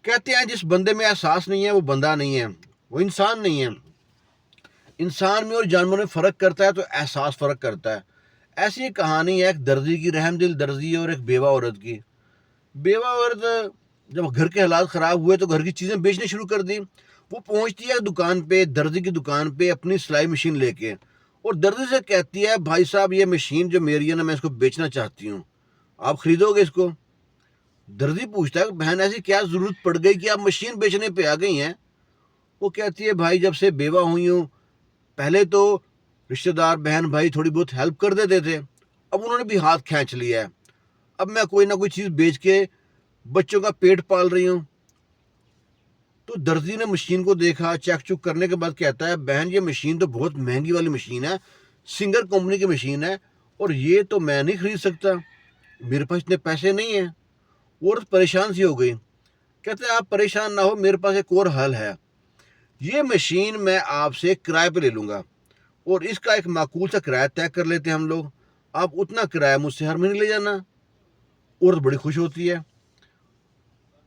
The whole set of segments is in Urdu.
کہتے ہیں جس بندے میں احساس نہیں ہے وہ بندہ نہیں ہے، وہ انسان نہیں ہے۔ انسان میں اور جانور میں فرق کرتا ہے تو احساس فرق کرتا ہے۔ ایسی ایک کہانی ہے ایک درزی کی، رحم دل درزی اور ایک بیوہ عورت کی۔ بیوہ عورت جب گھر کے حالات خراب ہوئے تو گھر کی چیزیں بیچنے شروع کر دی۔ وہ پہنچتی ہے دکان پہ، درزی کی دکان پہ، اپنی سلائی مشین لے کے، اور درزی سے کہتی ہے بھائی صاحب یہ مشین جو میری ہے نا، میں اس کو بیچنا چاہتی ہوں، آپ خریدو گے اس کو؟ درزی پوچھتا ہے بہن ایسی کیا ضرورت پڑ گئی کہ آپ مشین بیچنے پہ آ گئی ہیں؟ وہ کہتی ہے بھائی جب سے بیوہ ہوئی ہوں، پہلے تو رشتہ دار بہن بھائی تھوڑی بہت ہیلپ کر دیتے تھے، اب انہوں نے بھی ہاتھ کھینچ لیا ہے، اب میں کوئی نہ کوئی چیز بیچ کے بچوں کا پیٹ پال رہی ہوں۔ تو درزی نے مشین کو دیکھا، چیک چک کرنے کے بعد کہتا ہے بہن یہ مشین تو بہت مہنگی والی مشین ہے، سنگر کمپنی کی مشین ہے، اور یہ تو میں نہیں خرید سکتا، میرے پاس اتنے پیسے نہیں ہیں۔ عورت پریشان سی ہو گئی، کہتے ہیں آپ پریشان نہ ہو، میرے پاس ایک اور حل ہے، یہ مشین میں آپ سے کرائے پہ لے لوں گا، اور اس کا ایک معقول سا کرایہ طے کر لیتے ہیں ہم لوگ، آپ اتنا کرایہ مجھ سے ہر مہینے لے جانا۔ عورت بڑی خوش ہوتی ہے۔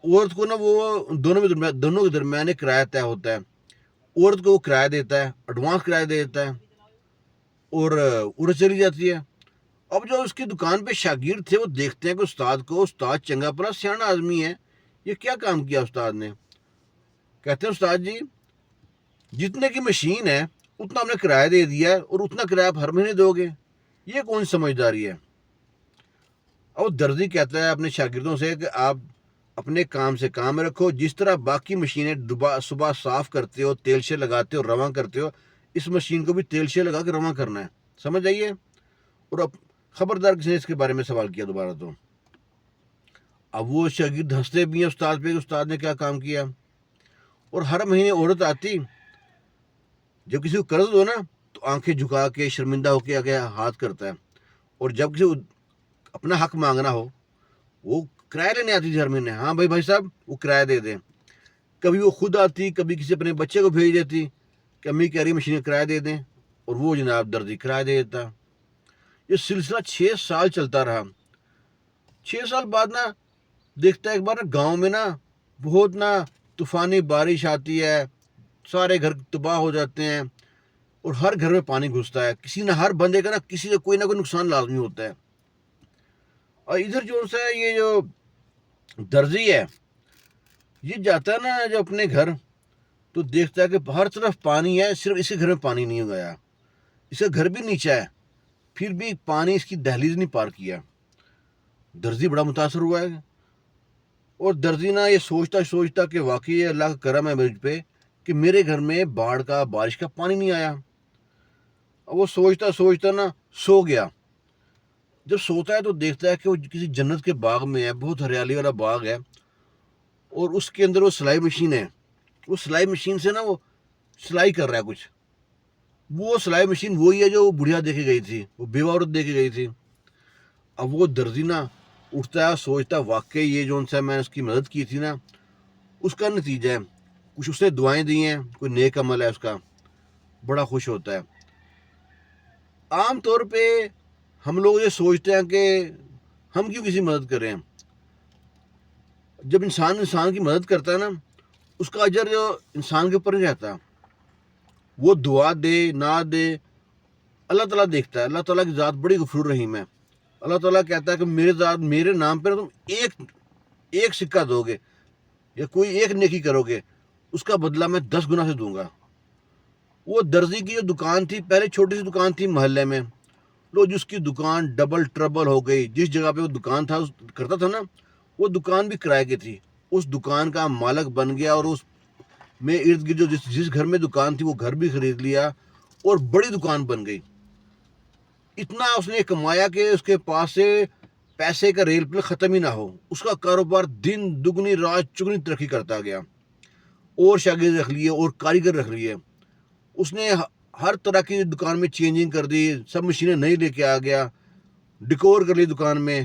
عورت کو نا وہ دونوں کے درمیان ایک کرایہ طے ہوتا ہے، عورت کو وہ کرایہ دیتا ہے، ایڈوانس کرایہ دے دیتا ہے، اور عورت چلی جاتی ہے۔ اب جو اس کی دکان پہ شاگرد تھے وہ دیکھتے ہیں کہ استاد کو، استاد چنگا پڑا سیاح آدمی ہے، یہ کیا کام کیا استاد نے؟ کہتے ہیں استاد جی جتنے کی مشین ہے اتنا ہم نے کرایہ دے دیا ہے، اور اتنا کرایہ آپ ہر مہینے دو گے، یہ کون سی سمجھداری ہے؟ اور درزی کہتا ہے اپنے شاگردوں سے کہ آپ اپنے کام سے کام رکھو، جس طرح باقی مشینیں صبح صاف کرتے ہو، تیل سے لگاتے ہو، رواں کرتے ہو، اس مشین کو بھی تیل سے لگا کے رواں کرنا ہے، سمجھ آئیے؟ اور اب خبردار کسی نے اس کے بارے میں سوال کیا دوبارہ تو اب وہ شاگرد ہنستے بھی ہیں استاد پہ کہ استاد نے کیا کام کیا۔ اور ہر مہینے عورت آتی، جب کسی کو قرض دو نا تو آنکھیں جھکا کے شرمندہ ہو کے آگے ہاتھ کرتا ہے، اور جب کسی کو اپنا حق مانگنا ہو وہ کرایہ لینے آتی تھی ہر مہینے، ہاں بھائی صاحب وہ کرایہ دے دیں۔ کبھی وہ خود آتی، کبھی کسی اپنے بچے کو بھیج دیتی کہ امی کہہ رہی مشین کرایہ دے دیں، اور وہ جناب درزی کرایہ دے دیتا۔ یہ سلسلہ 6 سال چلتا رہا۔ 6 سال بعد نا دیکھتا ہے ایک بار نا گاؤں میں نا بہت نا طوفانی بارش آتی ہے، سارے گھر تباہ ہو جاتے ہیں، اور ہر گھر میں پانی گھستا ہے، کسی نہ ہر بندے کا نا کسی سے کوئی نہ کوئی نقصان لازمی ہوتا ہے۔ اور ادھر جو ہے یہ جو درزی ہے یہ جاتا ہے نا جو اپنے گھر، تو دیکھتا ہے کہ ہر طرف پانی ہے، صرف اس کے گھر میں پانی نہیں ہو گیا، اس کا گھر بھی نیچا ہے، پھر بھی پانی اس کی دہلیز نہیں پار کیا۔ درزی بڑا متاثر ہوا ہے، اور درزی نا یہ سوچتا کہ واقعی اللہ کا کرم ہے مجھ پہ کہ میرے گھر میں باڑھ کا بارش کا پانی نہیں آیا۔ وہ سوچتا نا سو گیا۔ جب سوتا ہے تو دیکھتا ہے کہ وہ کسی جنت کے باغ میں ہے، بہت ہریالی والا باغ ہے، اور اس کے اندر وہ سلائی مشین ہے، وہ سلائی مشین سے نا وہ سلائی کر رہا ہے کچھ، وہ سلائی مشین وہی ہے جو وہ بڑھیا دے کے گئی تھی، وہ بیوہ عورت دے کے گئی تھی۔ اب وہ درزی نا اٹھتا ہے، سوچتا واقعی یہ جو سا میں نے اس کی مدد کی تھی نا اس کا نتیجہ ہے، کچھ اس نے دعائیں دی ہیں، کوئی نیک عمل ہے اس کا، بڑا خوش ہوتا ہے۔ عام طور پہ ہم لوگ یہ سوچتے ہیں کہ ہم کیوں کسی مدد کریں، جب انسان کی مدد کرتا ہے نا اس کا اجر جو انسان کے اوپر نہیں رہتا، وہ دعا دے نہ دے اللہ تعالیٰ دیکھتا ہے۔ اللہ تعالیٰ کی ذات بڑی غفور رحیم ہے۔ اللہ تعالیٰ کہتا ہے کہ میرے نام پہ تم ایک سکہ دو گے یا کوئی ایک نیکی کرو گے، اس کا بدلہ میں 10 گنا سے دوں گا۔ وہ درزی کی جو دکان تھی، پہلے چھوٹی سی دکان تھی محلے میں، لو جس کی دکان ڈبل ٹربل ہو گئی، جس جگہ پہ وہ دکان کرتا تھا نا وہ دکان بھی کرائے کی تھی، اس دکان کا مالک بن گیا، اور اس میں ارد گرد جو جس گھر میں دکان تھی وہ گھر بھی خرید لیا، اور بڑی دکان بن گئی۔ اتنا اس نے کمایا کہ اس کے پاس سے پیسے کا ریل پل ختم ہی نہ ہو، اس کا کاروبار دن دگنی رات چگنی ترقی کرتا گیا، اور شاگرد رکھ لیے اور کاریگر رکھ لیے، اس نے ہر طرح کی دکان میں چینجنگ کر دی، سب مشینیں نئی لے کے آ گیا، ڈیکور کر لی دکان میں،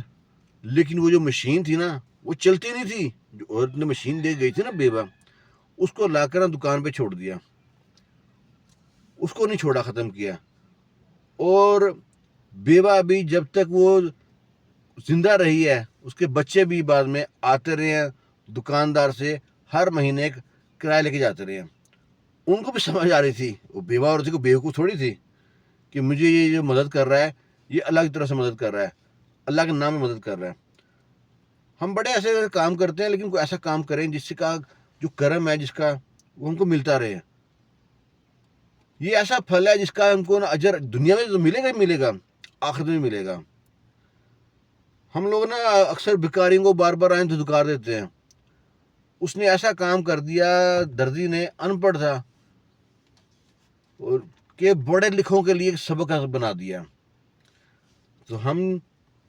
لیکن وہ جو مشین تھی نا وہ چلتی نہیں تھی، جو عورت نے مشین دے گئی تھی نا بیوہ، اس کو لا کر دکان پہ چھوڑ دیا، اس کو نہیں چھوڑا، ختم کیا۔ اور بیوہ بھی جب تک وہ زندہ رہی ہے، اس کے بچے بھی بعد میں آتے رہے ہیں دکاندار سے ہر مہینے ایک کرایہ لے کے جاتے رہے ہیں. ان کو بھی سمجھ آ رہی تھی, وہ بیوہ عورت کو بیوقوف تھوڑی تھی کہ مجھے یہ جو مدد کر رہا ہے یہ اللہ کی طرف سے مدد کر رہا ہے, اللہ کے نام میں مدد کر رہا ہے. ہم بڑے ایسے کام کرتے ہیں, لیکن کوئی ایسا کام کریں جس کا جو کرم ہے جس کا وہ ہم کو ملتا رہے. یہ ایسا پھل ہے جس کا ہم کو نا اجر دنیا میں تو ملے گا ہی ملے گا, آخرت میں ملے گا. ہم لوگ نا اکثر بھکاریوں کو بار بار آئیں تو دھکار دیتے ہیں. اس نے ایسا کام کر دیا, دردی نے, ان پڑھ تھا, کہ بڑے لکھوں کے لیے ایک سبق بنا دیا. تو ہم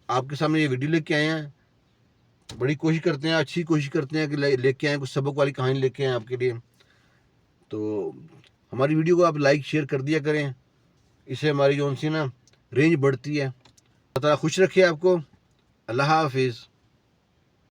آپ کے سامنے یہ ویڈیو لے کے آئے ہیں. بڑی کوشش کرتے ہیں, اچھی کوشش کرتے ہیں کہ لے کے آئیں, کچھ سبق والی کہانی لے کے آئیں آپ کے لیے. تو ہماری ویڈیو کو آپ لائک شیئر کر دیا کریں, اس سے ہماری جو نا رینج بڑھتی ہے. اللہ تعالیٰ خوش رکھے آپ کو. اللہ حافظ.